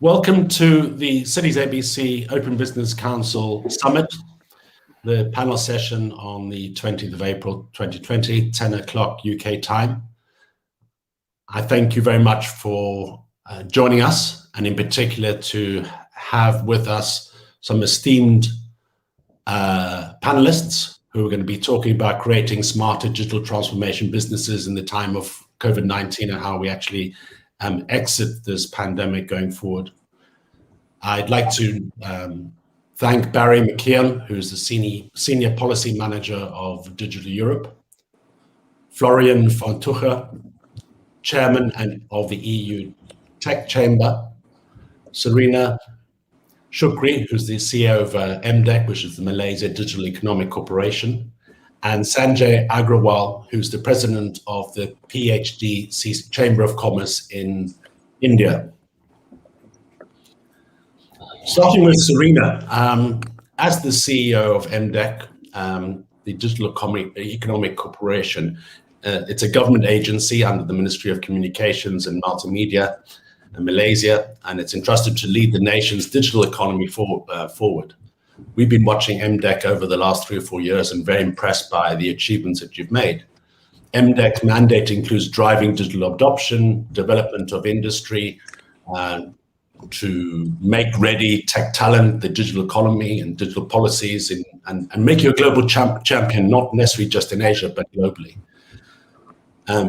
Welcome to the Cities ABC Open Business Council Summit, the panel session on the 20th of April 2020, 10 o'clock UK time. I thank you very much for joining us, and in particular to have with us some esteemed panelists who are going to be talking about creating smarter digital transformation businesses in the time of COVID-19 and how we actually exit this pandemic going forward. I'd like to thank Barry Mckeon, who's the Senior Policy Manager of Digital Europe, Florian von Tucher, Chairman of the EU Tech Chamber, Surina, Shukri, who's the CEO of MDEC, which is the Malaysia Digital Economic Corporation, and Sanjay Aggrawal, who's the President of the PHDCCI Chamber of Commerce in India. Starting with Surina, as the CEO of MDEC, the Digital Economic Corporation, it's a government agency under the Ministry of Communications and Multimedia in Malaysia, and it's entrusted to lead the nation's digital economy forward. We've been watching MDEC over the last 3 or 4 years and very impressed by the achievements that you've made. MDEC's mandate includes driving digital adoption, development of industry, to make ready tech talent, the digital economy and digital policies, and make you a global champion, not necessarily just in Asia, but globally.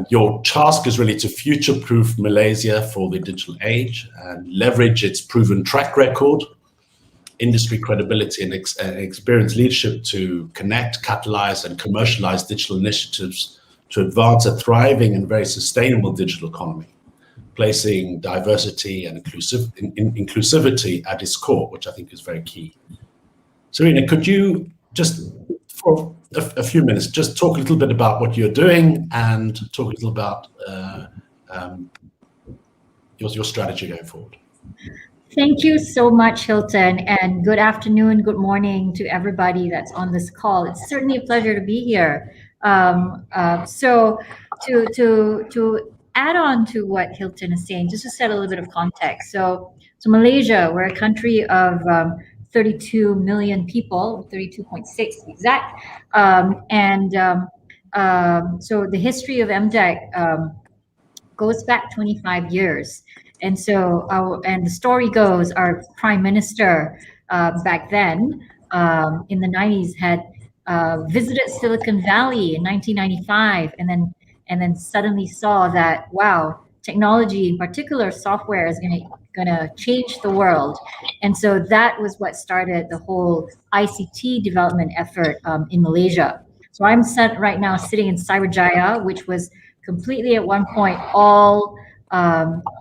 Your task is really to future-proof Malaysia for the digital age and leverage its proven track record, industry credibility and experienced leadership to connect, catalyze and commercialize digital initiatives to advance a thriving and very sustainable digital economy, placing diversity and inclusivity at its core, which I think is very key. Surina, could you just, for a few minutes, just talk a little bit about what you're doing and talk a little about your strategy going forward? Thank you so much, Hilton, and good afternoon, good morning to everybody that's on this call. It's certainly a pleasure to be here. So to add on to what Hilton is saying, just to set a little bit of context. So Malaysia, we're a country of 32 million people, 32.6 exact. So the history of MDEC goes back 25 years. And so, and the story goes, our prime minister back then in the 90s had visited Silicon Valley in 1995, and then suddenly saw that, wow, technology, in particular software, is gonna change the world. And so that was what started the whole ICT development effort in Malaysia. So I'm right now sitting in Cyberjaya, which was completely at one point all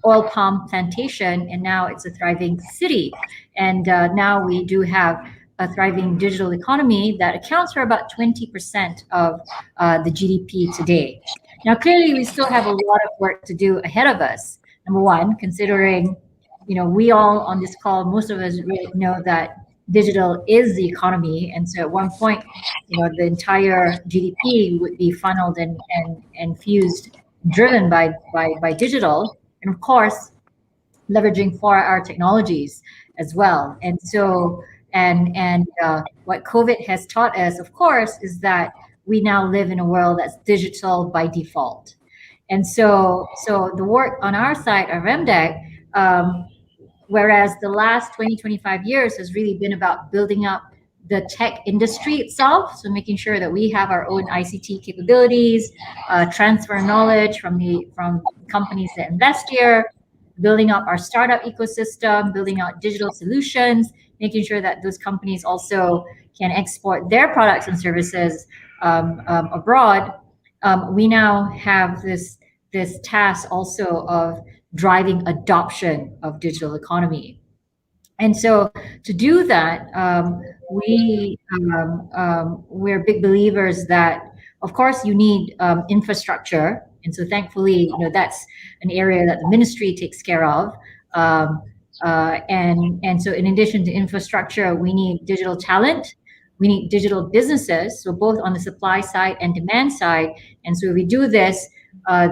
oil palm plantation, and now it's a thriving city. And now we do have a thriving digital economy that accounts for about 20% of the GDP today. Now, clearly, we still have a lot of work to do ahead of us. Number one, considering, we all on this call, most of us really know that digital is the economy. And so at one point, the entire GDP would be funneled and fused, driven by digital, and of course, leveraging 4R technologies as well. And so, what COVID has taught us, of course, is that we now live in a world that's digital by default. And so the work on our side of MDEC, whereas the last 25 years has really been about building up the tech industry itself, so making sure that we have our own ICT capabilities, transfer knowledge from companies that invest here, building up our startup ecosystem, building out digital solutions, making sure that those companies also can export their products and services abroad. We now have this task also of driving adoption of digital economy. And so to do that, we're big believers that, of course, you need infrastructure. And so thankfully, that's an area that the ministry takes care of. And so in addition to infrastructure, we need digital talent, we need digital businesses, so both on the supply side and demand side. And so if we do this,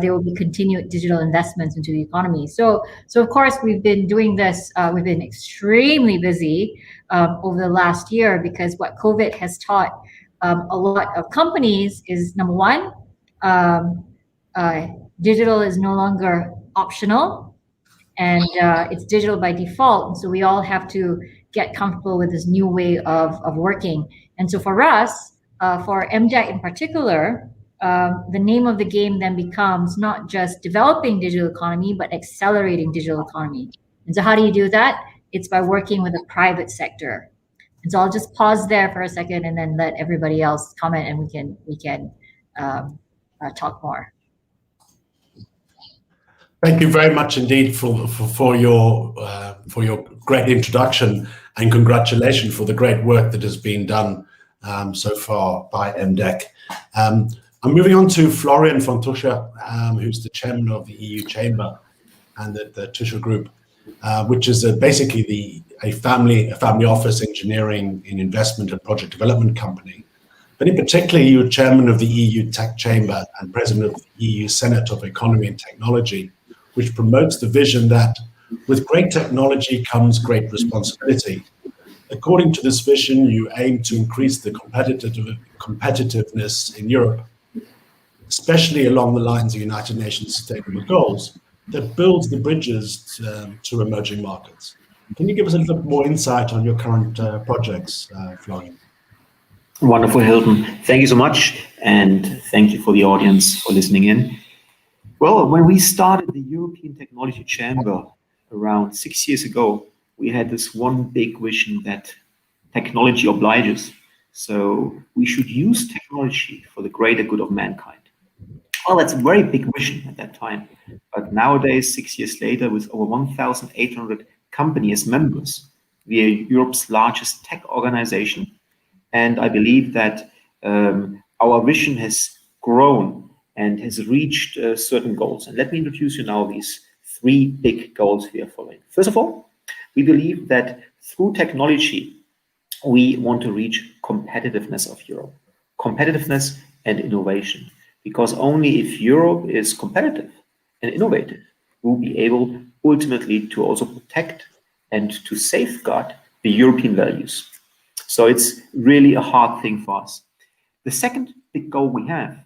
there will be continued digital investments into the economy. So of course, we've been doing this. We've been extremely busy over the last year, because what COVID has taught a lot of companies is, number one, digital is no longer optional, and it's digital by default. And so we all have to get comfortable with this new way of working. And so for us, for MDEC in particular, the name of the game then becomes not just developing digital economy, but accelerating digital economy. And so how do you do that? It's by working with the private sector. And so I'll just pause there for a second and then let everybody else comment, and we can talk more. Thank you very much indeed for your great introduction, and congratulations for the great work that has been done so far by MDEC. I'm moving on to Florian von Tucher, who's the chairman of the EU Chamber and the Tucher Group, which is basically a family office engineering and investment and project development company. But in particular, you're chairman of the EU Tech Chamber and president of the EU Senate of Economy and Technology, which promotes the vision that with great technology comes great responsibility. According to this vision, you aim to increase the competitiveness in Europe, especially along the lines of United Nations Sustainable Goals, that builds the bridges to emerging markets. Can you give us a little more insight on your current projects, Florian? Wonderful, Hilton. Thank you so much, and thank you for the audience for listening in. Well, when we started the European Technology Chamber around 6 years ago, we had this one big vision that technology obliges. So we should use technology for the greater good of mankind. Well, that's a very big vision at that time. But nowadays, 6 years later, with over 1,800 companies as members, we are Europe's largest tech organization. And I believe that our vision has grown and has reached certain goals. And let me introduce you now these 3 big goals we are following. First of all, we believe that through technology, we want to reach competitiveness of Europe, competitiveness and innovation, because only if Europe is competitive and innovative, we'll be able ultimately to also protect and to safeguard the European values. So it's really a hard thing for us. The second big goal we have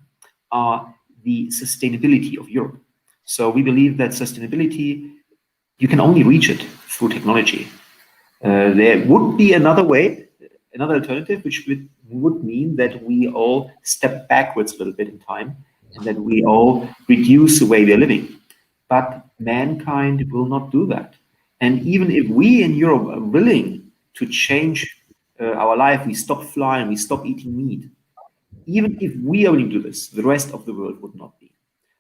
are the sustainability of Europe. So we believe that sustainability, you can only reach it through technology. There would be another way, another alternative, which would mean that we all step backwards a little bit in time and that we all reduce the way we are living. But mankind will not do that. And even if we in Europe are willing to change our life, we stop flying, we stop eating meat. Even if we are willing to do this, the rest of the world would not be.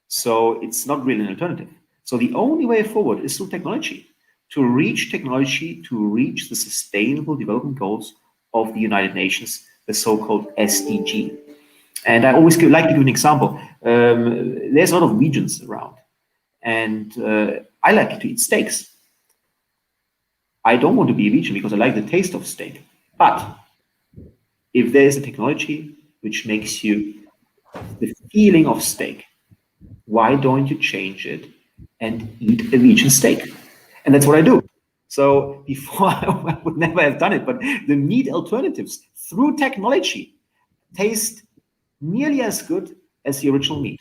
So it's not really an alternative. So the only way forward is through technology, to reach the Sustainable Development Goals of the United Nations, the so-called SDG. And I always like to give an example. There's a lot of regions around, and I like to eat steaks. I don't want to be a vegan because I like the taste of steak. But if there is a technology which makes you the feeling of steak, why don't you change it and eat a vegan steak? And that's what I do. So before I would never have done it, but the meat alternatives through technology taste nearly as good as the original meat.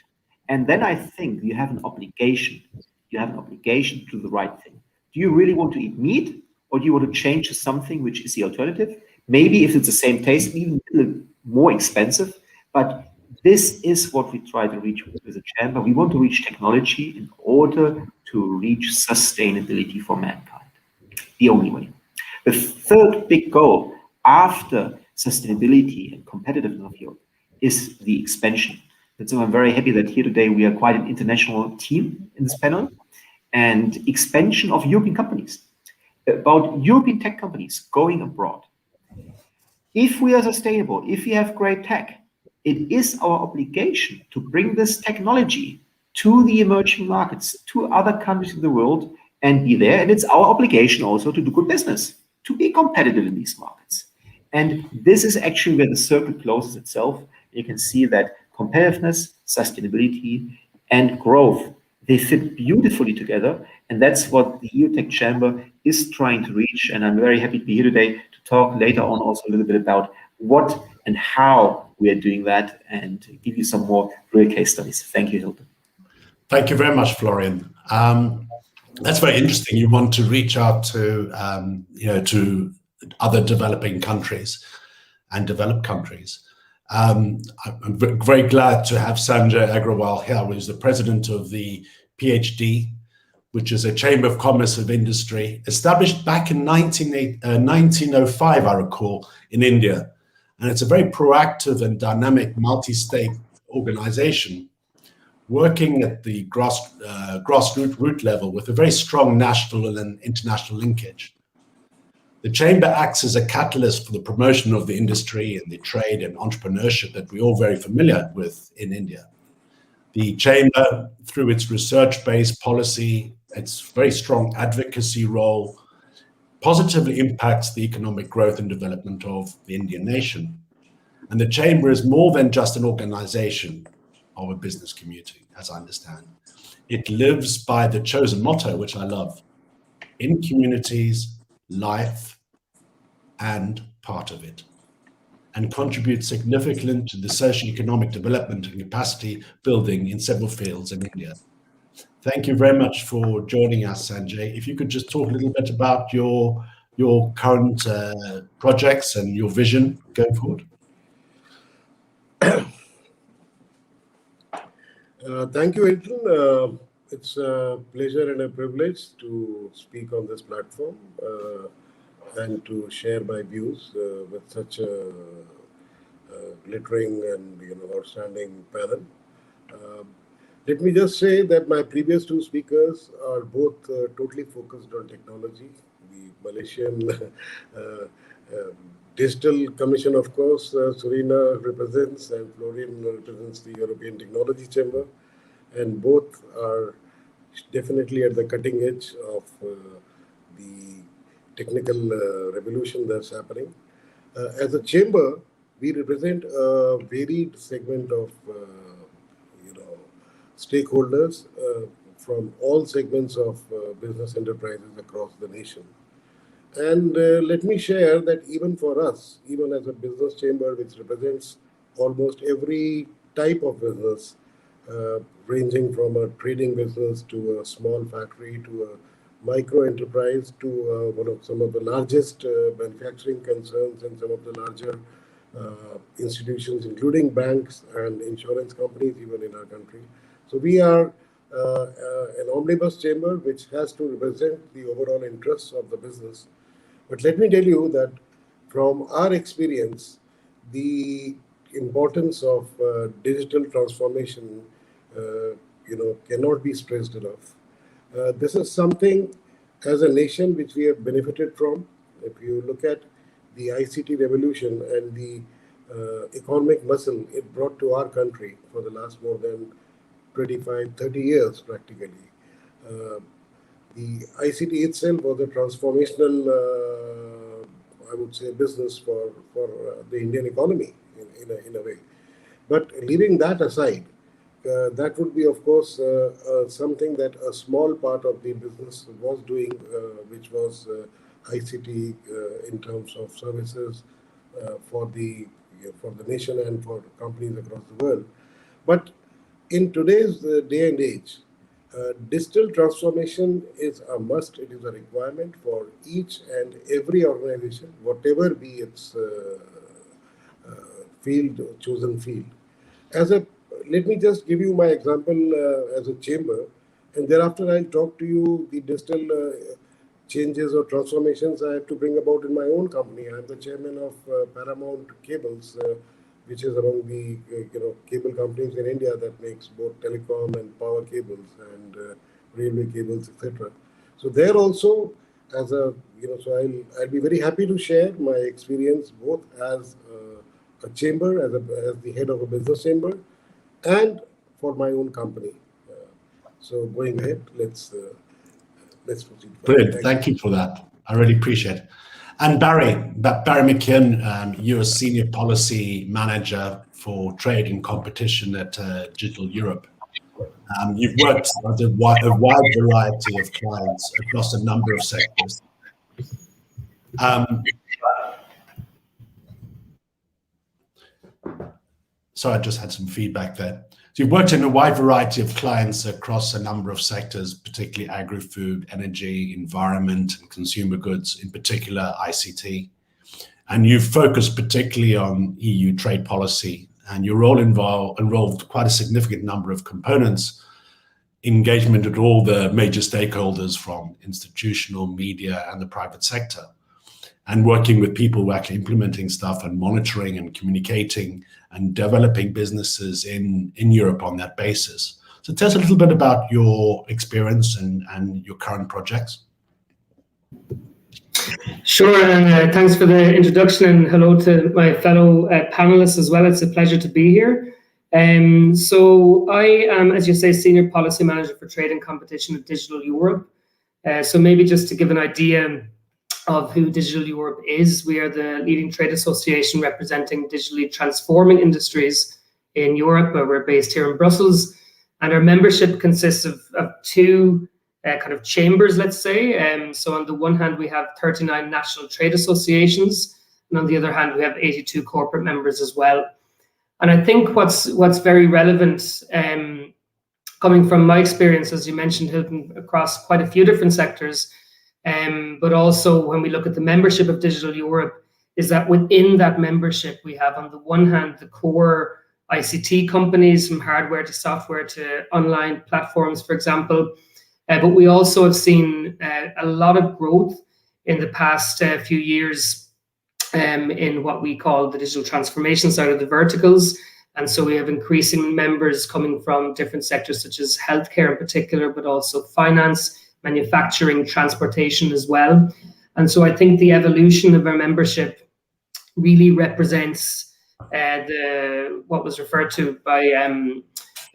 And then I think you have an obligation. You have an obligation to do the right thing. Do you really want to eat meat, or do you want to change to something which is the alternative? Maybe if it's the same taste, even a little more expensive, but this is what we try to reach with the chamber. We want to reach technology in order to reach sustainability for mankind. The only way. The third big goal after sustainability and competitiveness of Europe is the expansion. And so I'm very happy that here today we are quite an international team in this panel, and expansion of European companies, about European tech companies going abroad. If we are sustainable, if we have great tech, it is our obligation to bring this technology to the emerging markets, to other countries in the world, and be there. And it's our obligation also to do good business, to be competitive in these markets. And this is actually where the circle closes itself. You can see that competitiveness, sustainability, and growth. They fit beautifully together, and that's what the EU Tech Chamber is trying to reach. And I'm very happy to be here today to talk later on also a little bit about what and how we are doing that and give you some more real case studies. Thank you, Hilton. Thank you very much, Florian. That's very interesting. You want to reach out to, to other developing countries and developed countries. I'm very glad to have Sanjay Aggrawal here, who is the president of the PHD, which is a Chamber of Commerce of Industry, established back in 1905, I recall, in India. And it's a very proactive and dynamic multi-state organization working at the grassroots level with a very strong national and international linkage. The Chamber acts as a catalyst for the promotion of the industry and the trade and entrepreneurship that we're all very familiar with in India. The Chamber, through its research-based policy, its very strong advocacy role, positively impacts the economic growth and development of the Indian nation. And the Chamber is more than just an organization of a business community, as I understand. It lives by the chosen motto, which I love: in communities, life, and part of it, and contributes significantly to the socio-economic development and capacity building in several fields in India. Thank you very much for joining us, Sanjay. If you could just talk a little bit about your current projects and your vision going forward. Thank you, Hilton. It's a pleasure and a privilege to speak on this platform and to share my views with such a glittering and outstanding panel. Let me just say that my previous two speakers are both totally focused on technology. The Malaysian Digital Commission, of course, Surina represents, and Florian represents the European Technology Chamber, and both are definitely at the cutting edge of the technical revolution that's happening. As a chamber, we represent a varied segment of stakeholders from all segments of business enterprises across the nation. And let me share that even for us, even as a business chamber which represents almost every type of business, ranging from a trading business to a small factory to a micro enterprise to some of the largest manufacturing concerns and some of the larger institutions, including banks and insurance companies even in our country. So we are an omnibus chamber which has to represent the overall interests of the business. But let me tell you that from our experience, the importance of digital transformation, cannot be stressed enough. This is something as a nation which we have benefited from. If you look at the ICT revolution and the economic muscle it brought to our country for the last more than 25, 30 years practically. The ICT itself was a transformational, I would say, business for the Indian economy in a way. But leaving that aside, that would be, of course, something that a small part of the business was doing, which was ICT in terms of services for the nation and for companies across the world. But in today's day and age, digital transformation is a must. It is a requirement for each and every organization, whatever be its chosen field. Let me just give you my example as a chamber, and thereafter I'll talk to you the digital changes or transformations I have to bring about in my own company. I'm the chairman of Paramount Cables, which is among the cable companies in India that makes both telecom and power cables and railway cables, etc. So there also, as a so I'll be very happy to share my experience both as a chamber, as the head of a business chamber, and for my own company. So going ahead, let's proceed. Brilliant. Thank you for that. I really appreciate it. And Barry Mckeon, you're a senior policy manager for trade and competition at Digital Europe. You've worked with a wide variety of clients across a number of sectors. Sorry, I just had some feedback there. So you've worked in a wide variety of clients across a number of sectors, particularly agri-food, energy, environment, and consumer goods, in particular ICT. And you've focused particularly on EU trade policy, and your role involved quite a significant number of components, engagement with all the major stakeholders from institutional, media, and the private sector, and working with people who are actually implementing stuff and monitoring and communicating and developing businesses in Europe on that basis. So tell us a little bit about your experience and your current projects. Sure, and thanks for the introduction, and hello to my fellow panelists as well. It's a pleasure to be here. So I am, as you say, Senior Policy Manager for Trade and Competition at Digital Europe. So maybe just to give an idea of who Digital Europe is, we are the leading trade association representing digitally transforming industries in Europe. We're based here in Brussels, and our membership consists of two kind of chambers, let's say. So on the one hand, we have 39 national trade associations, and on the other hand, we have 82 corporate members as well. And I think what's very relevant, coming from my experience, as you mentioned, Hilton, across quite a few different sectors, but also when we look at the membership of Digital Europe, is that within that membership, we have on the one hand, the core ICT companies, from hardware to software to online platforms, for example. But we also have seen a lot of growth in the past few years in what we call the digital transformation side of the verticals. And so we have increasing members coming from different sectors such as healthcare in particular, but also finance, manufacturing, transportation as well. And so I think the evolution of our membership really represents what was referred to by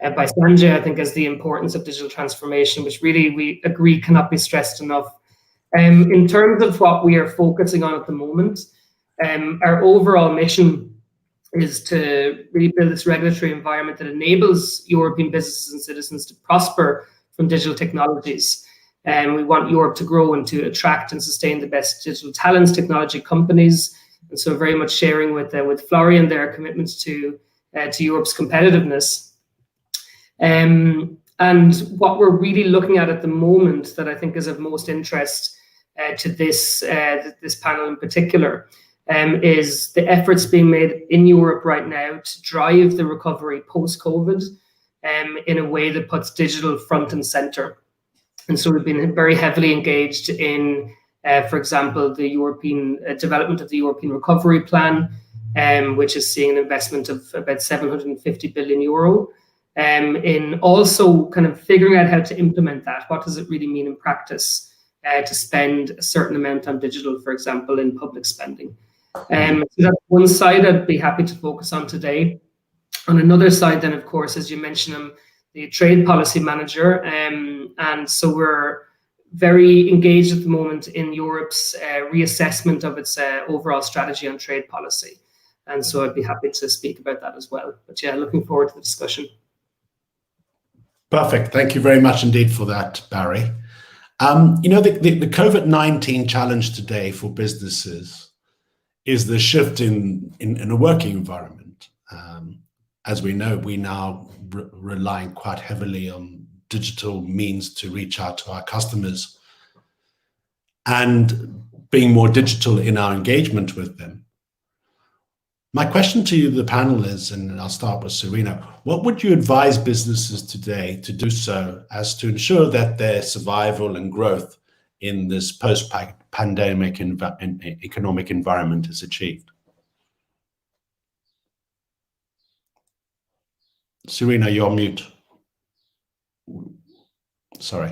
Sanjay, I think, as the importance of digital transformation, which really we agree cannot be stressed enough. In terms of what we are focusing on at the moment, our overall mission is to really build this regulatory environment that enables European businesses and citizens to prosper from digital technologies. We want Europe to grow and to attract and sustain the best digital talents, technology companies. And so very much sharing with Florian their commitments to Europe's competitiveness. And what we're really looking at the moment that I think is of most interest to this panel in particular is the efforts being made in Europe right now to drive the recovery post-COVID in a way that puts digital front and center. And so we've been very heavily engaged in, for example, the European development of the European Recovery Plan, which is seeing an investment of about 750 billion euro. In also kind of figuring out how to implement that. What does it really mean in practice to spend a certain amount on digital, for example, in public spending? So that's one side I'd be happy to focus on today. On another side, then, of course, as you mentioned, I'm the trade policy manager. And so we're very engaged at the moment in Europe's reassessment of its overall strategy on trade policy. And so I'd be happy to speak about that as well. But yeah, looking forward to the discussion. Perfect. Thank you very much indeed for that, Barry. You know, the COVID-19 challenge today for businesses is the shift in a working environment. As we know, we now relying quite heavily on digital means to reach out to our customers and being more digital in our engagement with them. My question to you, the panel, is, and I'll start with Surina, what would you advise businesses today to do so as to ensure that their survival and growth in this post-pandemic economic environment is achieved? Surina, you're on mute. Sorry.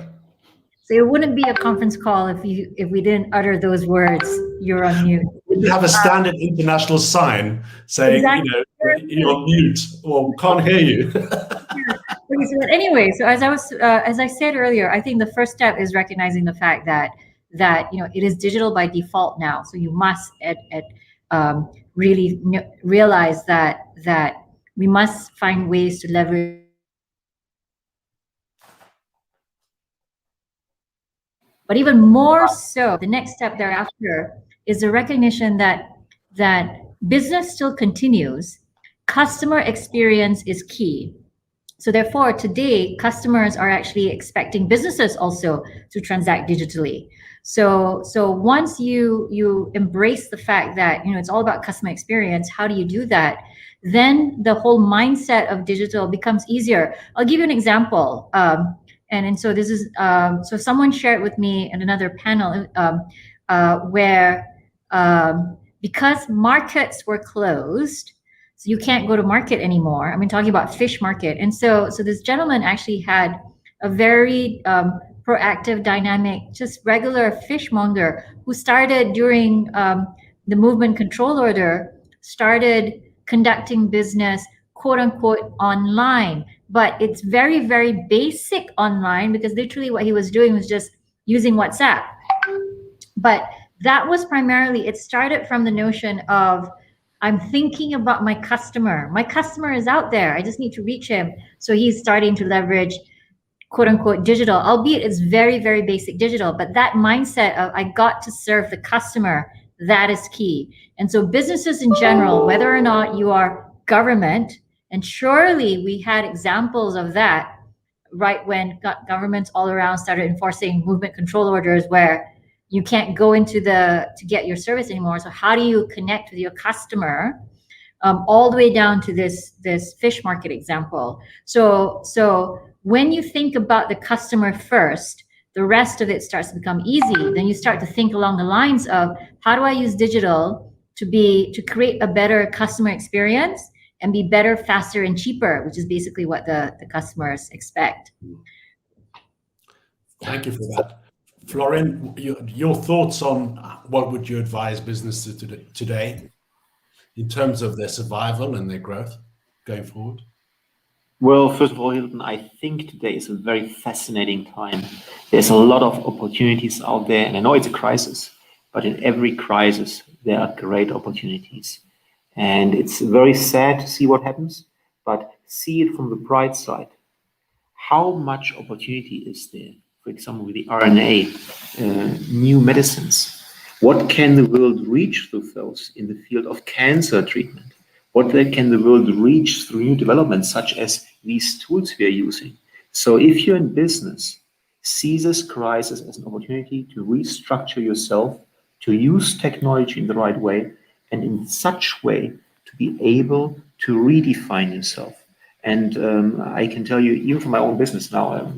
So it wouldn't be a conference call if we didn't utter those words. You're on mute. We have a standard international sign saying, exactly, you're on mute or can't hear you. But anyway, so as I said earlier, I think the first step is recognizing the fact that it is digital by default now. So you must really realize that we must find ways to leverage But even more so, the next step thereafter is the recognition that business still continues. Customer experience is key. So therefore, today, customers are actually expecting businesses also to transact digitally. So once you embrace the fact that it's all about customer experience, how do you do that? Then the whole mindset of digital becomes easier. I'll give you an example. And so this is so someone shared with me in another panel where because markets were closed, so you can't go to market anymore. I mean, talking about fish market. And so this gentleman actually had a very proactive, dynamic, just regular fishmonger who started during the movement control order, started conducting business, quote unquote, online. But it's very, very basic online, because literally what he was doing was just using WhatsApp. But that was primarily, it started from the notion of, I'm thinking about my customer. My customer is out there. I just need to reach him. So he's starting to leverage, quote unquote, digital, albeit it's very, very basic digital. But that mindset of, I got to serve the customer, that is key. And so businesses in general, whether or not you are government, and surely we had examples of that, right, when governments all around started enforcing movement control orders where you can't go into to get your service anymore. So how do you connect with your customer, all the way down to this fish market example? So when you think about the customer first, the rest of it starts to become easy. Then you start to think along the lines of, how do I use digital to create a better customer experience and be better, faster, and cheaper, which is basically what the customers expect. Thank you for that. Florian, your thoughts on what would you advise businesses today in terms of their survival and their growth going forward? Well, first of all, Hilton, I think today is a very fascinating time. There's a lot of opportunities out there, and I know it's a crisis, but in every crisis, there are great opportunities. And it's very sad to see what happens, but see it from the bright side. How much opportunity is there? For example, with the RNA, new medicines. What can the world reach through those in the field of cancer treatment? What can the world reach through new developments, such as these tools we are using? So if you're in business, see this crisis as an opportunity to restructure yourself, to use technology in the right way, and in such way to be able to redefine yourself. And I can tell you, even from my own business now,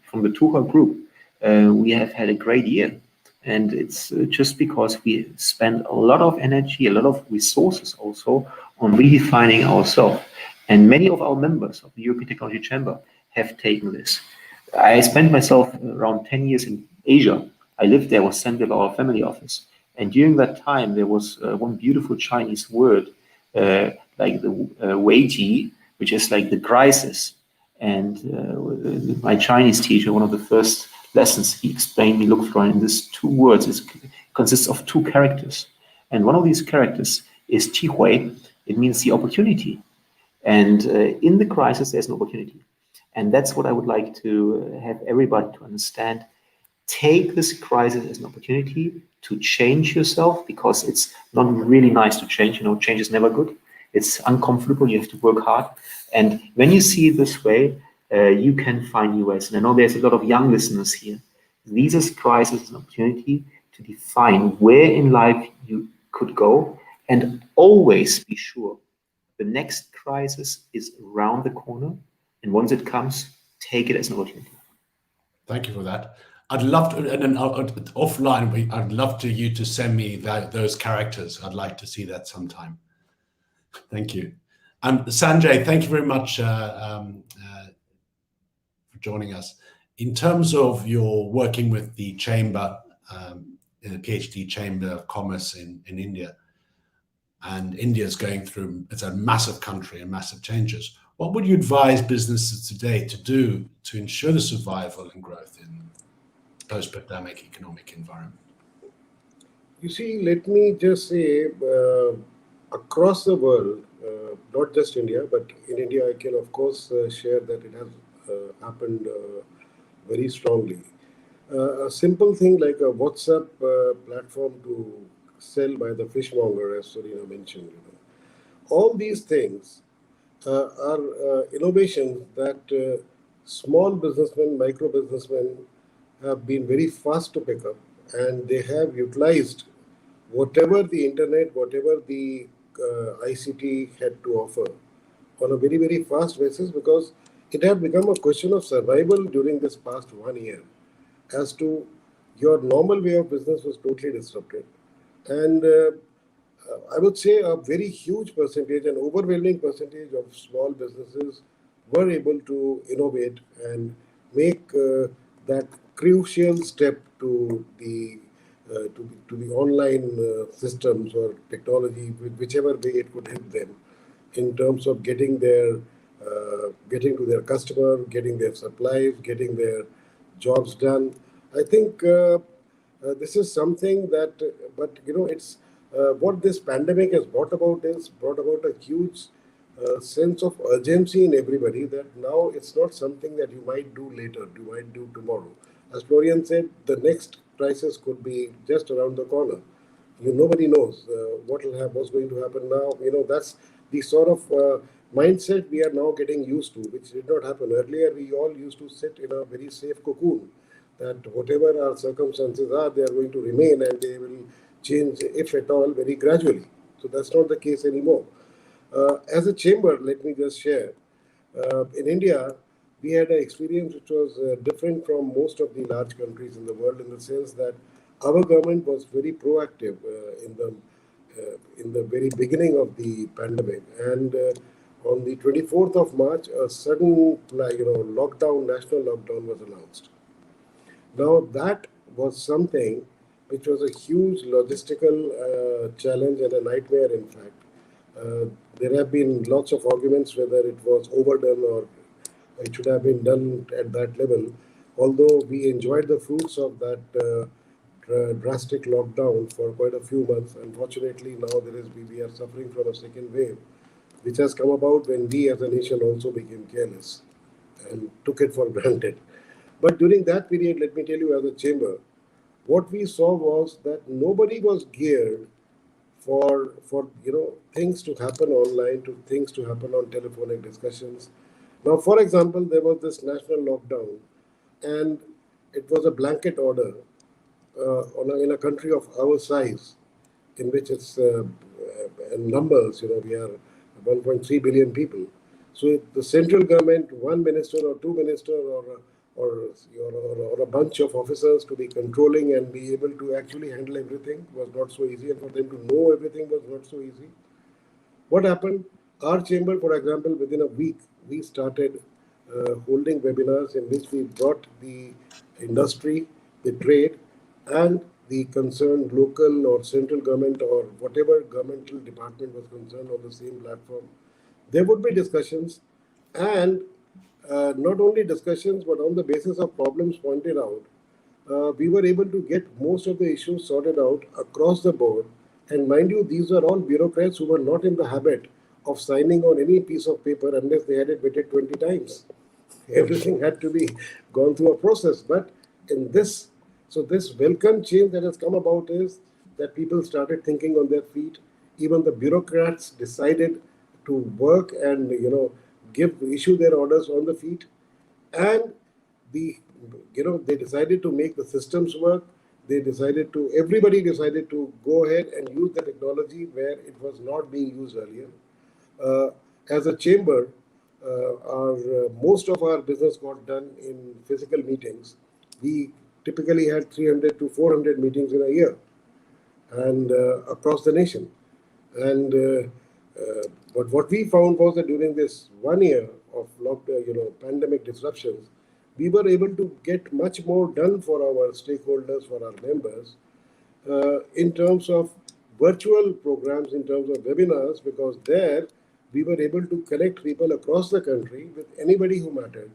from the Tucher group, we have had a great year. And it's just because we spend a lot of energy, a lot of resources also on redefining ourselves. And many of our members of the European Technology Chamber have taken this. I spent myself around 10 years in Asia. I lived there, was sent with our family office. And during that time, there was one beautiful Chinese word, like the weiji, which is like the crisis. And my Chinese teacher, one of the first lessons, he explained me, look, Florian, in these two words, it consists of two characters. And one of these characters is Qihui. It means the opportunity. And in the crisis, there's an opportunity. And that's what I would like to have everybody to understand. Take this crisis as an opportunity to change yourself, because it's not really nice to change. You know, change is never good. It's uncomfortable. You have to work hard. And when you see it this way, you can find new ways. And I know there's a lot of young listeners here. This crisis is an opportunity to define where in life you could go, and always be sure the next crisis is around the corner. And once it comes, take it as an opportunity. Thank you for that. I'd love to, and then offline, I'd love you to send me those characters. I'd like to see that sometime. Thank you. Sanjay, thank you very much for joining us. In terms of your working with the chamber, in the PhD Chamber of Commerce in India, and India's going through, it's a massive country and massive changes. What would you advise businesses today to do to ensure the survival and growth in post-pandemic economic environment? You see, let me just say, across the world, not just India, but in India, I can of course share that it has happened very strongly. A simple thing like a WhatsApp platform to sell by the fishmonger, as Surina mentioned. All these things are innovations that small businessmen, micro businessmen have been very fast to pick up, and they have utilized whatever the internet, whatever the ICT had to offer on a very, very fast basis, because it had become a question of survival during this past 1 year as to your normal way of business was totally disrupted. And I would say a very huge percentage, an overwhelming percentage of small businesses were able to innovate and make that crucial step to the online systems or technology, whichever way it could help them in terms of getting to their customer, getting their supplies, getting their jobs done. I think this is something that, but it's what this pandemic has brought about a huge sense of urgency in everybody, that now it's not something that you might do later, you might do tomorrow. As Florian said, the next crisis could be just around the corner. Nobody knows what's going to happen now. That's the sort of mindset we are now getting used to, which did not happen earlier. We all used to sit in a very safe cocoon, that whatever our circumstances are, they are going to remain, and they will change, if at all, very gradually. So that's not the case anymore. As a chamber, let me just share. In India, we had an experience which was different from most of the large countries in the world, in the sense that our government was very proactive in the very beginning of the pandemic. And on the 24th of March, a sudden lockdown, national lockdown was announced. Now, that was something which was a huge logistical challenge and a nightmare, in fact. There have been lots of arguments whether it was overdone or it should have been done at that level. Although we enjoyed the fruits of that drastic lockdown for quite a few months, unfortunately now we are suffering from a second wave, which has come about when we as a nation also became careless and took it for granted. But during that period, let me tell you, as a chamber, what we saw was that nobody was geared for things to happen online, to things to happen on telephonic discussions. Now, for example, there was this national lockdown, and it was a blanket order in a country of our size, in which it's numbers. We are 1.3 billion people. So the central government, one minister or two ministers, or a bunch of officers to be controlling and be able to actually handle everything was not so easy, and for them to know everything was not so easy. What happened? Our chamber, for example, within a week, we started holding webinars in which we brought the industry, the trade, and the concerned local or central government or whatever governmental department was concerned on the same platform. There would be discussions, and not only discussions, but on the basis of problems pointed out, we were able to get most of the issues sorted out across the board. And mind you, these are all bureaucrats who were not in the habit of signing on any piece of paper unless they had it vetted 20 times. Everything had to be gone through a process. But in this welcome change that has come about is that people started thinking on their feet. Even the bureaucrats decided to work and issue their orders on the feet, and they decided to make the systems work. Everybody decided to go ahead and use the technology where it was not being used earlier. As a chamber, most of our business got done in physical meetings. We typically had 300 to 400 meetings in a year, and across the nation. And but what we found was that during this 1 year of pandemic disruptions, we were able to get much more done for our stakeholders, for our members, in terms of virtual programs, in terms of webinars, because there we were able to connect people across the country with anybody who mattered.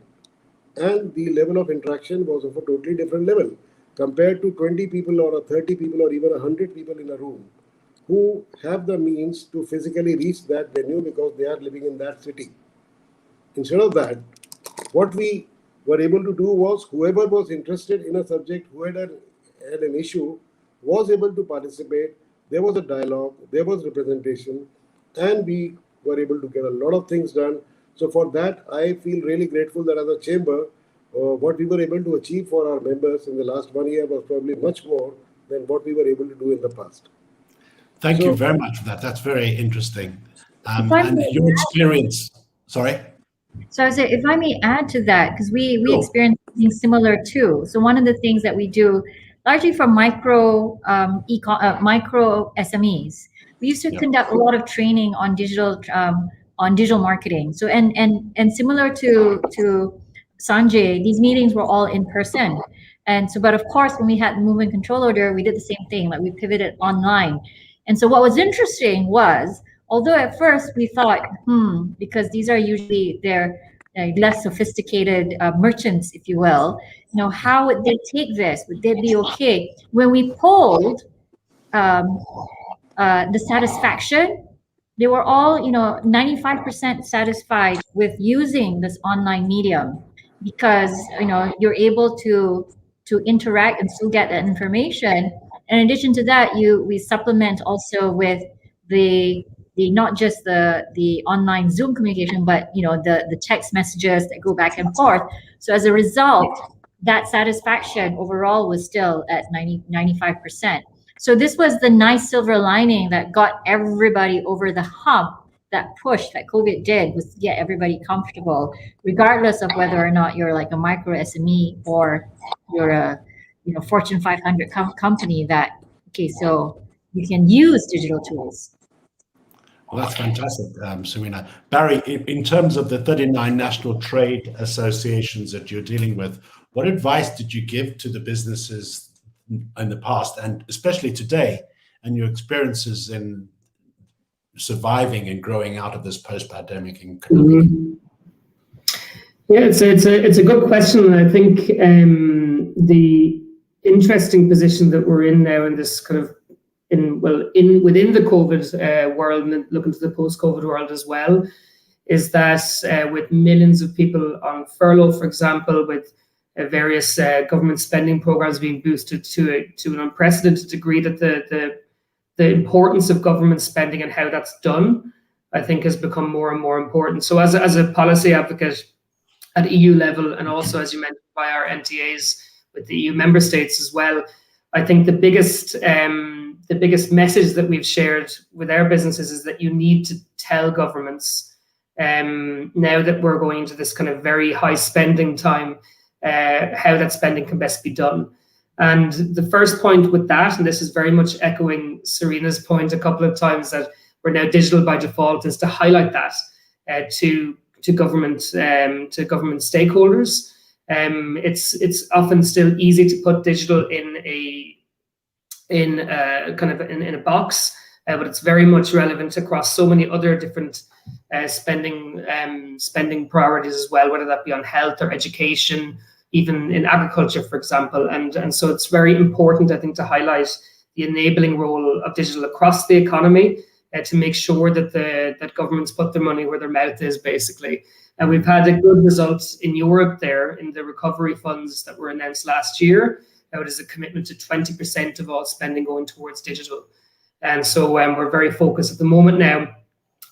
And the level of interaction was of a totally different level compared to 20 people or 30 people or even 100 people in a room who have the means to physically reach that venue because they are living in that city. Instead of that, what we were able to do was whoever was interested in a subject, who had an issue, was able to participate. There was a dialogue, there was representation, and we were able to get a lot of things done. So for that, I feel really grateful that as a chamber, what we were able to achieve for our members in the last 1 year was probably much more than what we were able to do in the past. Thank you very much for that. That's very interesting. And your experience, sorry? So I say, if I may add to that, because we experience something similar too. So one of the things that we do, largely for micro SMEs, we used to conduct a lot of training on digital marketing. So and similar to Sanjay, these meetings were all in person. And so, but of course, when we had the movement control order, we did the same thing, like we pivoted online. And so what was interesting was, although at first we thought, because these are usually they're less sophisticated merchants, if you will, how would they take this? Would they be okay? When we polled the satisfaction, they were all, 95% satisfied with using this online medium, because you're able to interact and still get that information. In addition to that, we supplement also with the not just the online Zoom communication, but the text messages that go back and forth. So as a result, that satisfaction overall was still at 95%. So this was the nice silver lining that got everybody over the hump. That push that COVID did was to get everybody comfortable, regardless of whether or not you're like a micro SME or you're a Fortune 500 company. So you can use digital tools. Well, that's fantastic, Surina. Barry, in terms of the 39 national trade associations that you're dealing with, what advice did you give to the businesses in the past, and especially today, and your experiences in surviving and growing out of this post-pandemic economy? Yeah, it's a good question, and I think the interesting position that we're in now in this kind of within the COVID world, and looking to the post-COVID world as well, is that with millions of people on furlough, for example, with various government spending programs being boosted to an unprecedented degree, that the importance of government spending and how that's done, I think, has become more and more important. So as a policy advocate at EU level, and also, as you mentioned, by our MTAs with the EU member states as well, I think the biggest message that we've shared with our businesses is that you need to tell governments, now that we're going into this kind of very high spending time, how that spending can best be done. And the first point with that, and this is very much echoing Surina's point a couple of times, that we're now digital by default, is to highlight that to government stakeholders. It's often still easy to put digital in a box, but it's very much relevant across so many other different spending priorities as well, whether that be on health or education, even in agriculture, for example. And so it's very important, I think, to highlight the enabling role of digital across the economy, to make sure that governments put their money where their mouth is, basically. And we've had a good result in Europe there in the recovery funds that were announced last year. It is a commitment to 20% of all spending going towards digital. And so we're very focused at the moment now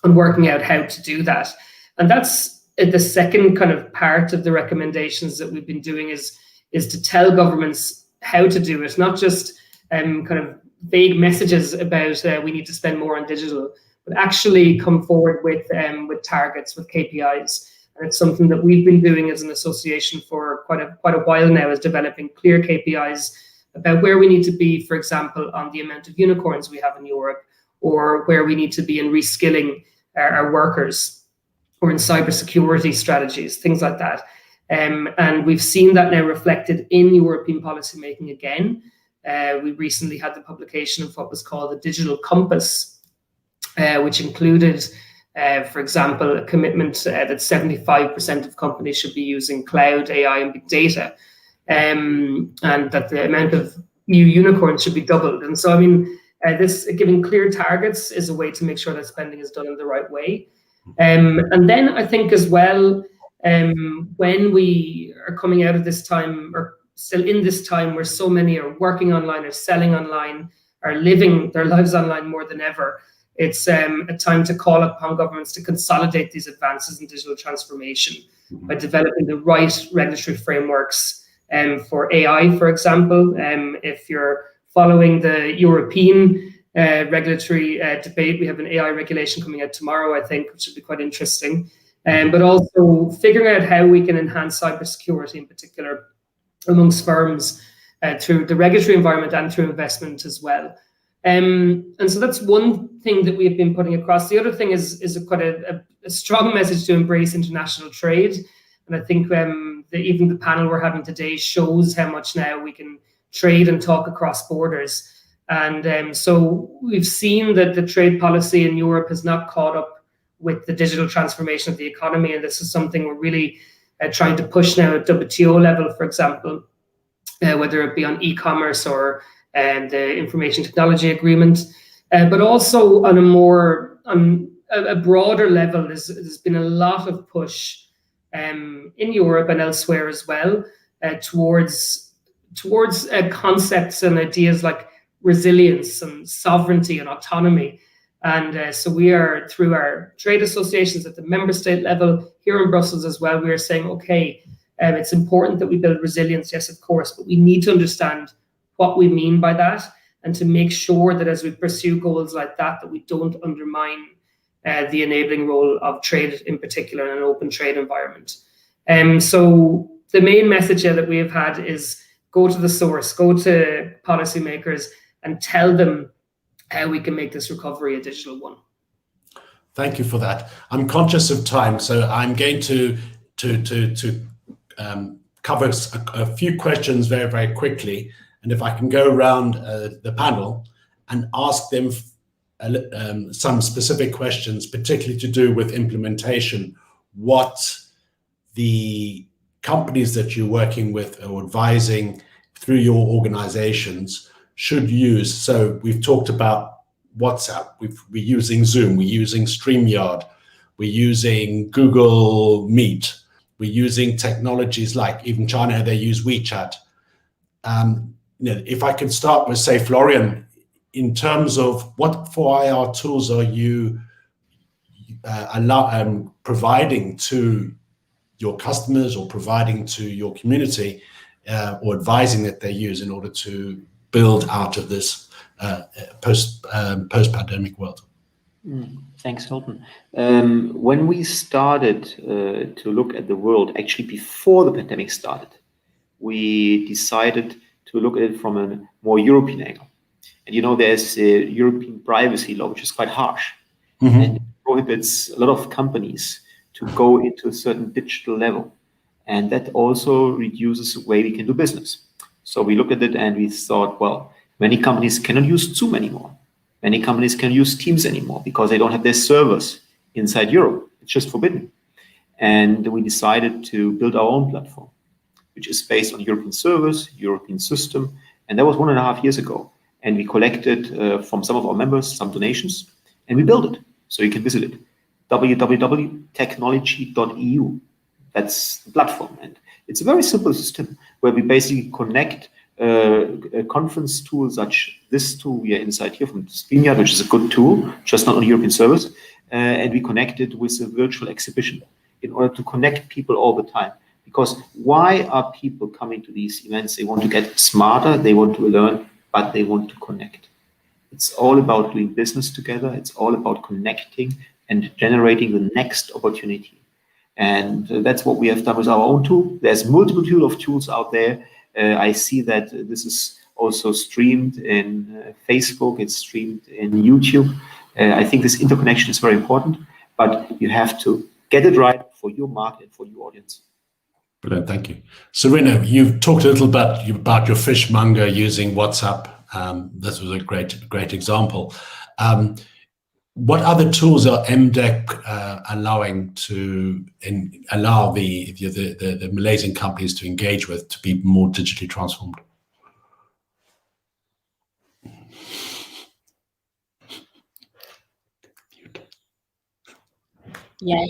on working out how to do that. And that's the second kind of part of the recommendations that we've been doing, is to tell governments how to do it, not just kind of vague messages about we need to spend more on digital, but actually come forward with targets, with KPIs. And it's something that we've been doing as an association for quite a while now, is developing clear KPIs about where we need to be, for example, on the amount of unicorns we have in Europe, or where we need to be in reskilling our workers, or in cybersecurity strategies, things like that. And we've seen that now reflected in European policymaking again. We recently had the publication of what was called the Digital Compass, which included, for example, a commitment that 75% of companies should be using cloud, AI, and big data, and that the amount of new unicorns should be doubled. And so, I mean, this giving clear targets is a way to make sure that spending is done in the right way. And then I think as well, when we are coming out of this time, or still in this time where so many are working online, or selling online, are living their lives online more than ever. It's a time to call upon governments to consolidate these advances in digital transformation by developing the right regulatory frameworks for AI, for example. If you're following the European regulatory debate, we have an AI regulation coming out tomorrow, I think, which should be quite interesting. But also figuring out how we can enhance cybersecurity in particular amongst firms through the regulatory environment and through investment as well. And so that's one thing that we've been putting across. The other thing is quite a strong message to embrace international trade. And I think even the panel we're having today shows how much now we can trade and talk across borders. And so we've seen that the trade policy in Europe has not caught up with the digital transformation of the economy. And this is something we're really trying to push now at WTO level, for example, whether it be on e-commerce or the information technology agreement, but also on a broader level. There's been a lot of push in Europe and elsewhere as well towards concepts and ideas like resilience and sovereignty and autonomy. And so we are, through our trade associations at the member state level here in Brussels as well, we are saying, okay, it's important that we build resilience, yes, of course, but we need to understand what we mean by that, and to make sure that as we pursue goals like that, that we don't undermine the enabling role of trade in particular in an open trade environment. So the main message that we have had is go to the source, go to policymakers and tell them how we can make this recovery a digital one. Thank you for that. I'm conscious of time, so I'm going to cover a few questions very, very quickly. And if I can go around the panel and ask them some specific questions, particularly to do with implementation, what the companies that you're working with or advising through your organizations should use. So we've talked about WhatsApp, we're using Zoom, we're using StreamYard, we're using Google Meet, we're using technologies like, even China, they use WeChat. If I could start with, say, Florian, in terms of what 4IR tools are you providing to your customers or providing to your community or advising that they use in order to build out of this post-pandemic world? Thanks, Hilton. When we started to look at the world, actually before the pandemic started, we decided to look at it from a more European angle. And there's a European privacy law, which is quite harsh, and it prohibits a lot of companies to go into a certain digital level. And that also reduces the way we can do business. So we looked at it and we thought, well, many companies cannot use Zoom anymore. Many companies can't use Teams anymore because they don't have their servers inside Europe. It's just forbidden. And we decided to build our own platform, which is based on European servers, European system. And that was 1.5 years ago. And we collected from some of our members some donations, and we built it. So you can visit it, www.technology.eu. That's the platform. And it's a very simple system where we basically connect a conference tool such this tool we are inside here from StreamYard, which is a good tool, just not on European servers. And we connect it with a virtual exhibition in order to connect people all the time. Because why are people coming to these events? They want to get smarter, they want to learn, but they want to connect. It's all about doing business together. It's all about connecting and generating the next opportunity. And that's what we have done with our own tool. There's multiple tools out there. I see that this is also streamed in Facebook. It's streamed in YouTube. I think this interconnection is very important, but you have to get it right for your market, for your audience. Brilliant, thank you. Surina, you've talked a little bit about your fishmonger using WhatsApp. This was a great example. What other tools are MDEC allowing to allow the Malaysian companies to engage with to be more digitally transformed? Yes,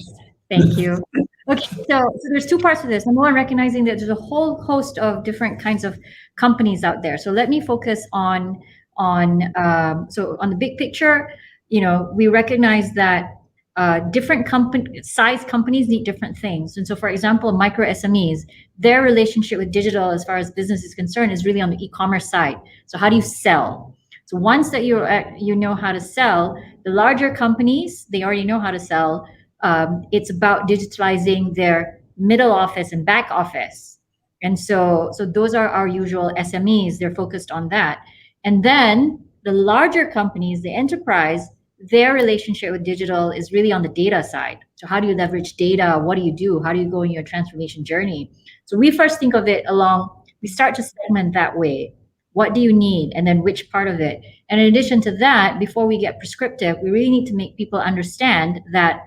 Thank you. Okay, so there's two parts to this. Number one, recognizing that there's a whole host of different kinds of companies out there. So let me focus on the big picture. We recognize that different size companies need different things. And so, for example, micro SMEs, their relationship with digital, as far as business is concerned, is really on the e-commerce side. So how do you sell? So once that you know how to sell, the larger companies, they already know how to sell. It's about digitalizing their middle office and back office. And so those are our usual SMEs. They're focused on that. And then the larger companies, the enterprise, their relationship with digital is really on the data side. So how do you leverage data? What do you do? How do you go in your transformation journey? So we first think of it we start to segment that way. What do you need? And then which part of it? And in addition to that, before we get prescriptive, we really need to make people understand that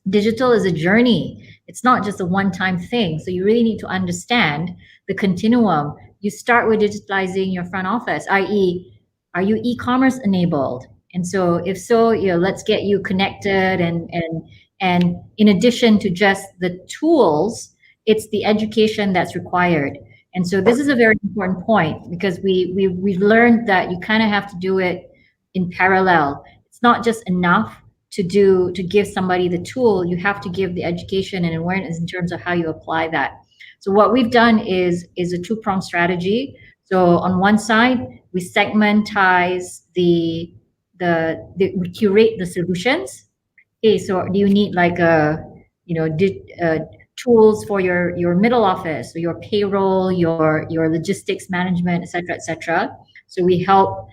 digital is a journey. It's not just a one-time thing. So you really need to understand the continuum. You start with digitalizing your front office, i.e., are you e-commerce enabled? And so if so, let's get you connected. And in addition to just the tools, it's the education that's required. And so this is a very important point, because we've learned that you kind of have to do it in parallel. It's not just enough to give somebody the tool. You have to give the education and awareness in terms of how you apply that. So what we've done is a two-pronged strategy. So on one side, we segmentize we curate the solutions. Okay, so do you need like tools for your middle office, or your payroll, your logistics management, et cetera. So we help.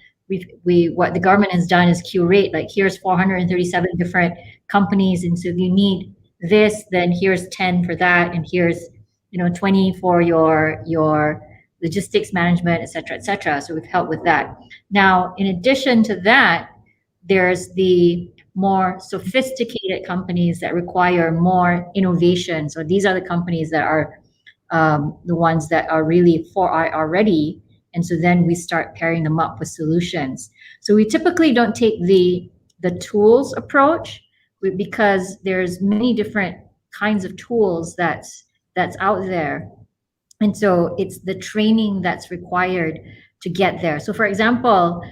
What the government has done is curate, like, here's 437 different companies, and so if you need this, then here's 10 for that, and here's 20 for your logistics management, et cetera. So we've helped with that. Now, in addition to that, there's the more sophisticated companies that require more innovation. So these are the companies that are the ones that are really 4IR ready. And so then we start pairing them up with solutions. So we typically don't take the tools approach, because there's many different kinds of tools that's out there. And so it's the training that's required to get there. So for example,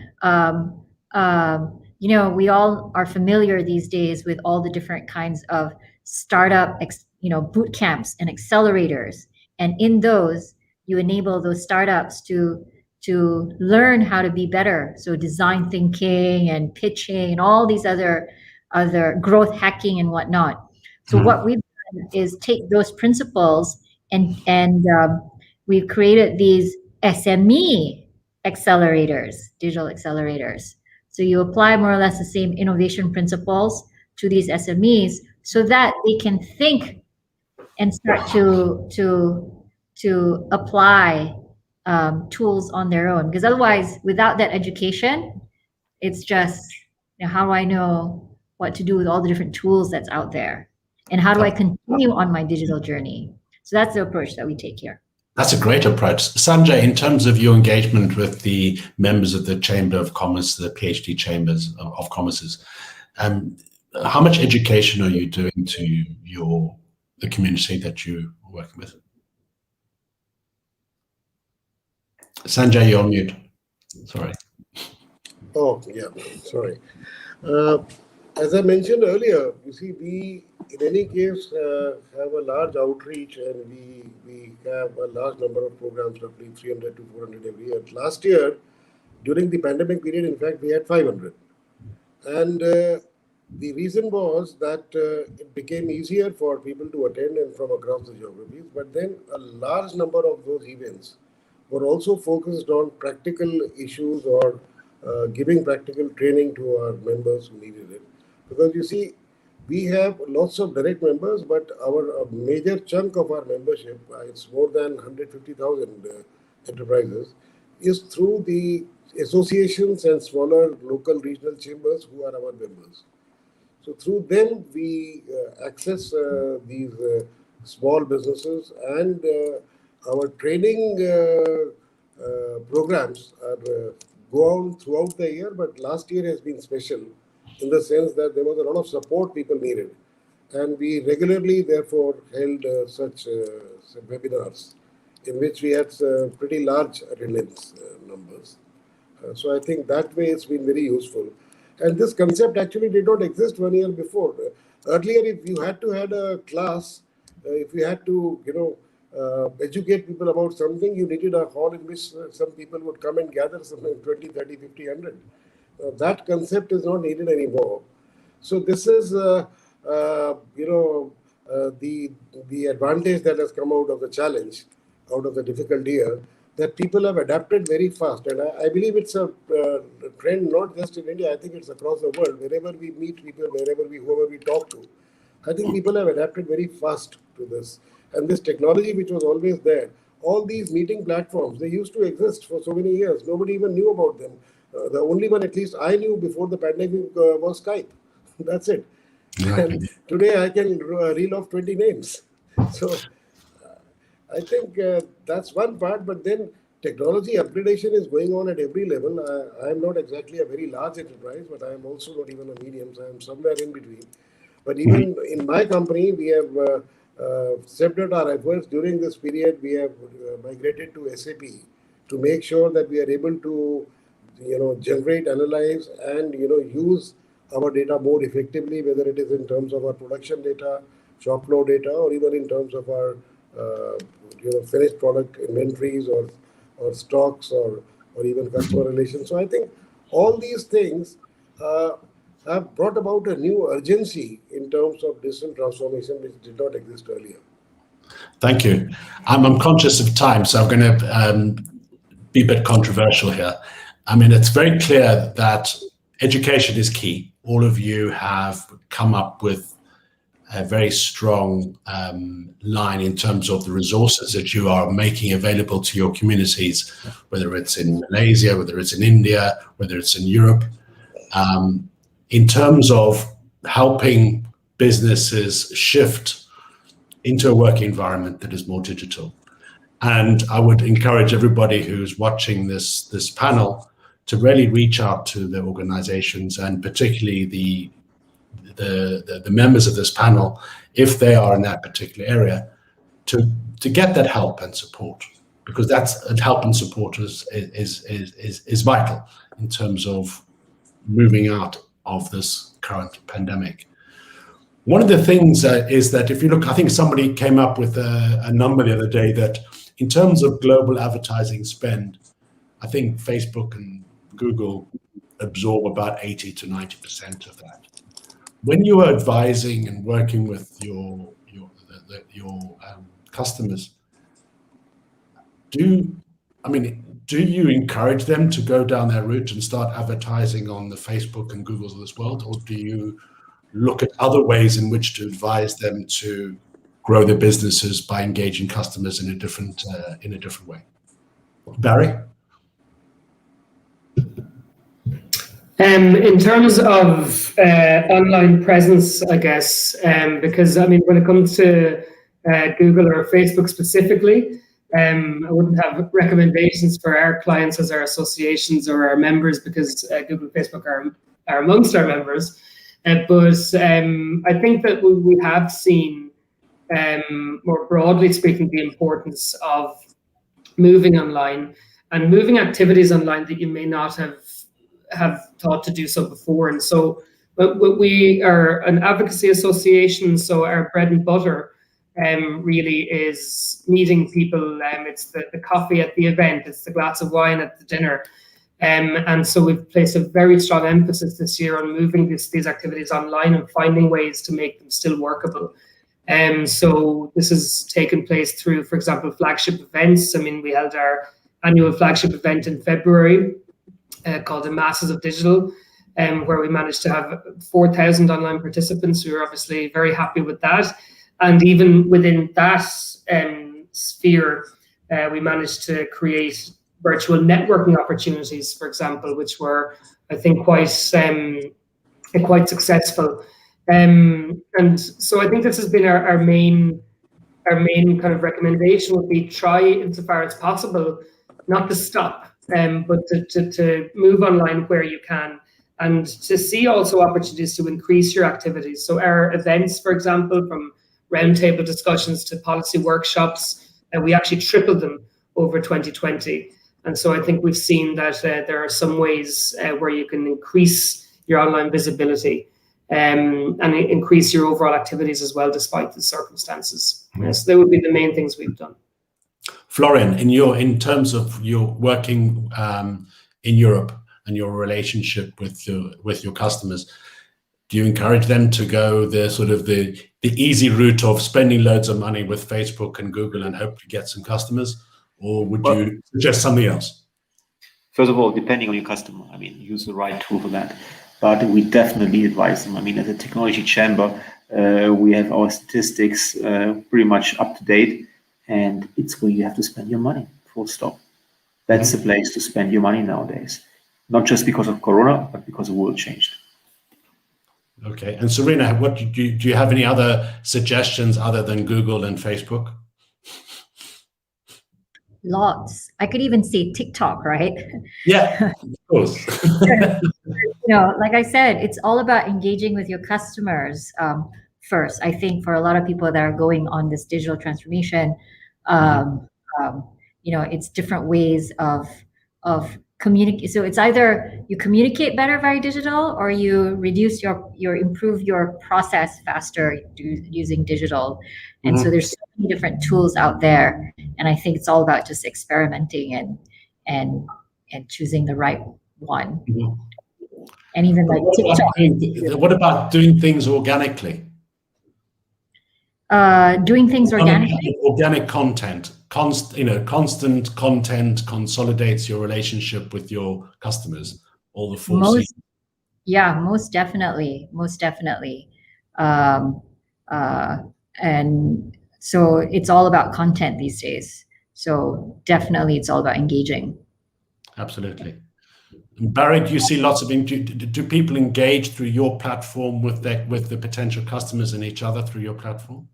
we all are familiar these days with all the different kinds of startup, boot camps and accelerators. And in those, you enable those startups to learn how to be better. So design thinking and pitching and all these other growth hacking and whatnot. So what we've done is take those principles and we've created these SME accelerators, digital accelerators. So you apply more or less the same innovation principles to these SMEs so that they can think and start to apply tools on their own. Because otherwise, without that education, it's just, how do I know what to do with all the different tools that's out there? And how do I continue on my digital journey? So that's the approach that we take here. That's a great approach. Sanjay, in terms of your engagement with the members of the Chamber of Commerce, the PhD Chambers of Commerces, how much education are you doing to the community that you're working with? Sanjay, you're on mute. Sorry. Oh, yeah, sorry. As I mentioned earlier, you see, we, in any case, have a large outreach, and we have a large number of programs, roughly 300 to 400 every year. Last year, during the pandemic period, in fact, we had 500. And the reason was that it became easier for people to attend and from across the geographies. But then a large number of those events were also focused on practical issues or giving practical training to our members who needed it. Because you see, we have lots of direct members, but a major chunk of our membership, it's more than 150,000 enterprises, is through the associations and smaller local regional chambers who are our members. So through them, we access these small businesses, and our training programs go on throughout the year, but last year has been special in the sense that there was a lot of support people needed. And we regularly, therefore, held such webinars in which we had pretty large attendance numbers. So I think that way it's been very useful. And this concept actually did not exist 1 year before. Earlier, if you had to have a class, if you had to, educate people about something, you needed a hall in which some people would come and gather something 20, 30, 50, 100. That concept is not needed anymore. So this is, the advantage that has come out of the challenge, out of the difficult year, that people have adapted very fast. And I believe it's a trend not just in India, I think it's across the world. Wherever we meet people, whoever we talk to, I think people have adapted very fast to this. And this technology which was always there, all these meeting platforms, they used to exist for so many years. Nobody even knew about them. The only one, at least I knew before the pandemic, was Skype. That's it. And today I can reel off 20 names. So I think that's one part, but then technology upgradation is going on at every level. I am not exactly a very large enterprise, but I am also not even a medium, so I am somewhere in between. But even in my company, we have stepped up our efforts. During this period, we have migrated to SAP to make sure that we are able to, generate, analyze, and, use our data more effectively, whether it is in terms of our production data, shop floor data, or even in terms of our finished product inventories or stocks or even customer relations. So I think all these things have brought about a new urgency in terms of digital transformation, which did not exist earlier. Thank you. I'm conscious of time, so I'm going to be a bit controversial here. I mean, it's very clear that education is key. All of you have come up with a very strong line in terms of the resources that you are making available to your communities, whether it's in Malaysia, whether it's in India, whether it's in Europe, in terms of helping businesses shift into a working environment that is more digital. And I would encourage everybody who's watching this panel to really reach out to the organizations, and particularly the members of this panel, if they are in that particular area, to get that help and support, because that's help and support is vital in terms of moving out of this current pandemic. One of the things is that if you look, I think somebody came up with a number the other day that in terms of global advertising spend, I think Facebook and Google absorb about 80 to 90% of that. When you are advising and working with your customers, do you encourage them to go down that route and start advertising on the Facebook and Googles of this world, or do you look at other ways in which to advise them to grow their businesses by engaging customers in a different way? Barry? In terms of online presence, I guess, because I mean, when it comes to Google or Facebook specifically, I wouldn't have recommendations for our clients as our associations or our members, because Google and Facebook are amongst our members. But I think that we have seen, more broadly speaking, the importance of moving online and moving activities online that you may not have thought to do so before. And so we are an advocacy association, so our bread and butter really is meeting people. It's the coffee at the event, it's the glass of wine at the dinner. And so we've placed a very strong emphasis this year on moving these activities online and finding ways to make them still workable. So this has taken place through, for example, flagship events. I mean, we held our annual flagship event in February called the Masses of Digital, where we managed to have 4,000 online participants. We were obviously very happy with that. And even within that sphere, we managed to create virtual networking opportunities, for example, which were, I think, quite successful. And so I think this has been our main kind of recommendation would be try, insofar as possible, not to stop, but to move online where you can, and to see also opportunities to increase your activities. So our events, for example, from roundtable discussions to policy workshops, we actually tripled them over 2020. And so I think we've seen that there are some ways where you can increase your online visibility and increase your overall activities as well, despite the circumstances. So they would be the main things we've done. Florian, in terms of your working in Europe and your relationship with your customers, do you encourage them to go the easy route of spending loads of money with Facebook and Google and hope to get some customers, or would you suggest something else? First of all, depending on your customer, use the right tool for that. But we definitely advise them. As a technology chamber, we have our statistics pretty much up to date, and it's where you have to spend your money, full stop. That's the place to spend your money nowadays. Not just because of Corona, but because the world changed. Okay, and Surina, what do you have any other suggestions other than Google and Facebook? Lots. I could even say TikTok, right? Yeah, of course. Like I said, it's all about engaging with your customers first. I think for a lot of people that are going on this digital transformation, it's different ways of communicate. So it's either you communicate better via digital, or you reduce improve your process faster using digital. And so there's so many different tools out there, and I think it's all about just experimenting and choosing the right one. And even like TikTok. What about doing things organically? Doing things organically. Organic content. Constant content consolidates your relationship with your customers. All the four C's. Yeah, most definitely. And so it's all about content these days. So definitely, it's all about engaging. Absolutely. Barry, do you see lots of do people engage through your platform with the potential customers and each other through your platform?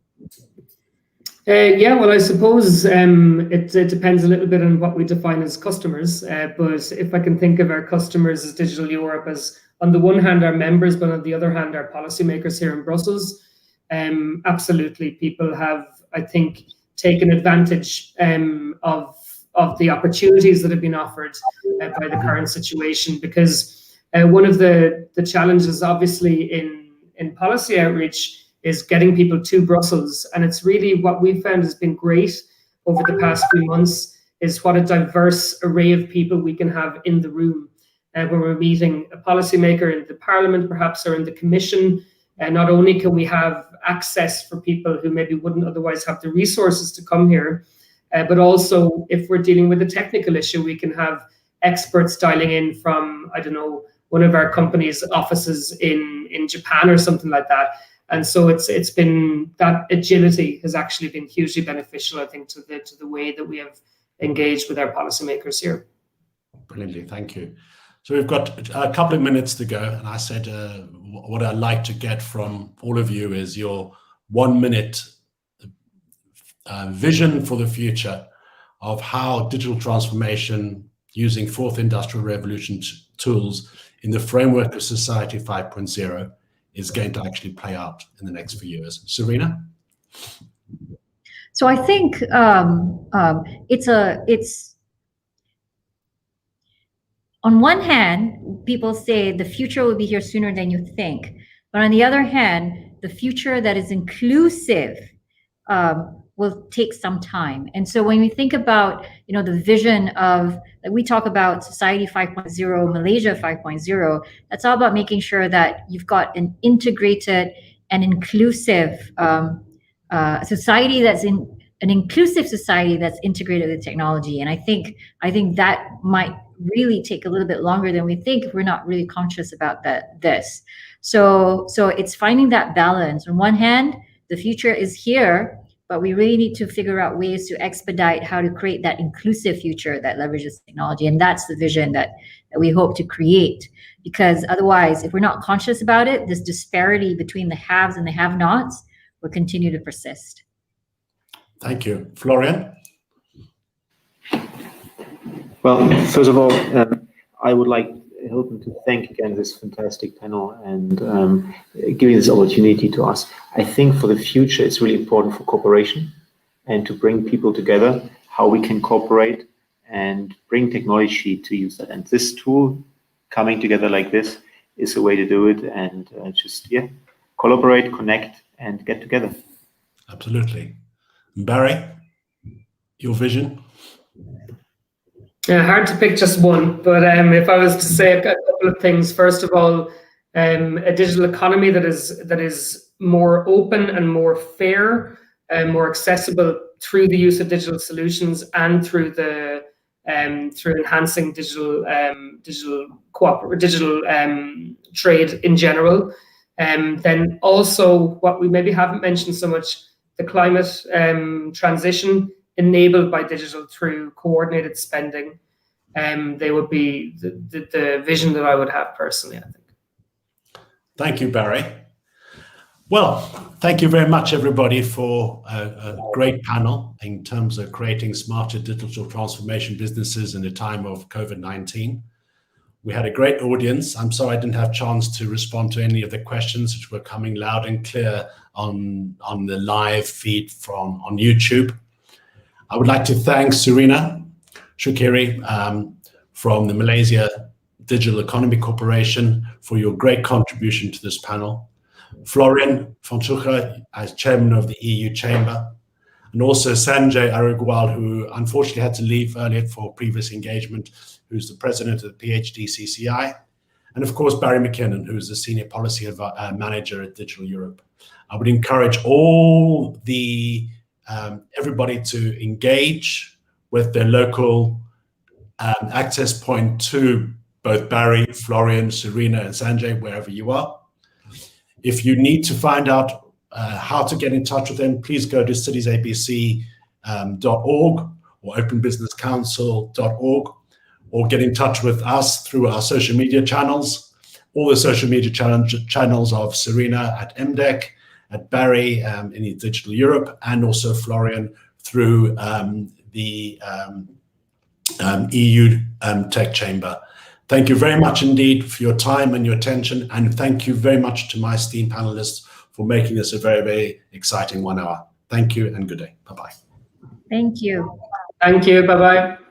Yeah, well, I suppose it depends a little bit on what we define as customers. But if I can think of our customers as Digital Europe as, on the one hand, our members, but on the other hand, our policymakers here in Brussels, absolutely, people have, I think, taken advantage of the opportunities that have been offered by the current situation. Because one of the challenges, obviously, in policy outreach is getting people to Brussels. And it's really what we've found has been great over the past few months is what a diverse array of people we can have in the room. When we're meeting a policymaker in the Parliament, perhaps, or in the Commission, not only can we have access for people who maybe wouldn't otherwise have the resources to come here, but also if we're dealing with a technical issue, we can have experts dialing in from, I don't know, one of our company's offices in Japan or something like that. And so it's been, that agility has actually been hugely beneficial, I think, to the way that we have engaged with our policymakers here. Brilliantly, thank you. So we've got a couple of minutes to go, and I said what I'd like to get from all of you is your 1 minute vision for the future of how digital transformation using fourth industrial revolution tools in the framework of Society 5.0 is going to actually play out in the next few years. Surina? So I think it's on one hand, people say the future will be here sooner than you think. But on the other hand, the future that is inclusive will take some time. And so when we think about, the vision of, like we talk about Society 5.0, Malaysia 5.0, that's all about making sure that you've got an integrated and inclusive society an inclusive society that's integrated with technology. And I think that might really take a little bit longer than we think if we're not really conscious about this. So it's finding that balance. On one hand, the future is here, but we really need to figure out ways to expedite how to create that inclusive future that leverages technology. And that's the vision that we hope to create. Because otherwise, if we're not conscious about it, this disparity between the haves and the have-nots will continue to persist. Thank you. Florian? Well, first of all, I would like Hilton, to thank again this fantastic panel and giving this opportunity to us. I think for the future, it's really important for cooperation and to bring people together, how we can cooperate and bring technology to use that. And this tool coming together like this is a way to do it, and just collaborate, connect, and get together. Absolutely. Barry, your vision? Yeah, hard to pick just one, but if I was to say a couple of things, first of all, a digital economy that is more open and more fair and more accessible through the use of digital solutions and through the through enhancing digital trade in general. Then also what we maybe haven't mentioned so much, the climate transition enabled by digital through coordinated spending. They would be the vision that I would have personally, I think. Thank you, Barry. Well, thank you very much, everybody, for a great panel in terms of creating smarter digital transformation businesses in a time of COVID-19. We had a great audience. I'm sorry I didn't have a chance to respond to any of the questions which were coming loud and clear on the live feed on YouTube. I would like to thank Surina, Shukri from the Malaysia Digital Economy Corporation for your great contribution to this panel. Florian from Tucher as chairman of the EU Chamber, and also Sanjay Aggrawal, who unfortunately had to leave earlier for previous engagement, who's the president of the PHDCCI, and of course Barry Mckeon, who's the senior policy manager at Digital Europe. I would encourage all the everybody to engage with their local access point to both Barry, Florian, Surina, and Sanjay, wherever you are. If you need to find out how to get in touch with them, please go to citiesabc.org or openbusinesscouncil.org, or get in touch with us through our social media channels. All the social media channels of Surina at MDEC, at Barry in Digital Europe, and also Florian through the EU Tech Chamber. Thank you very much indeed for your time and your attention, and thank you very much to my esteemed panelists for making this a very, very exciting 1 hour. Thank you and good day. Bye-bye. Thank you. Thank you. Bye-bye.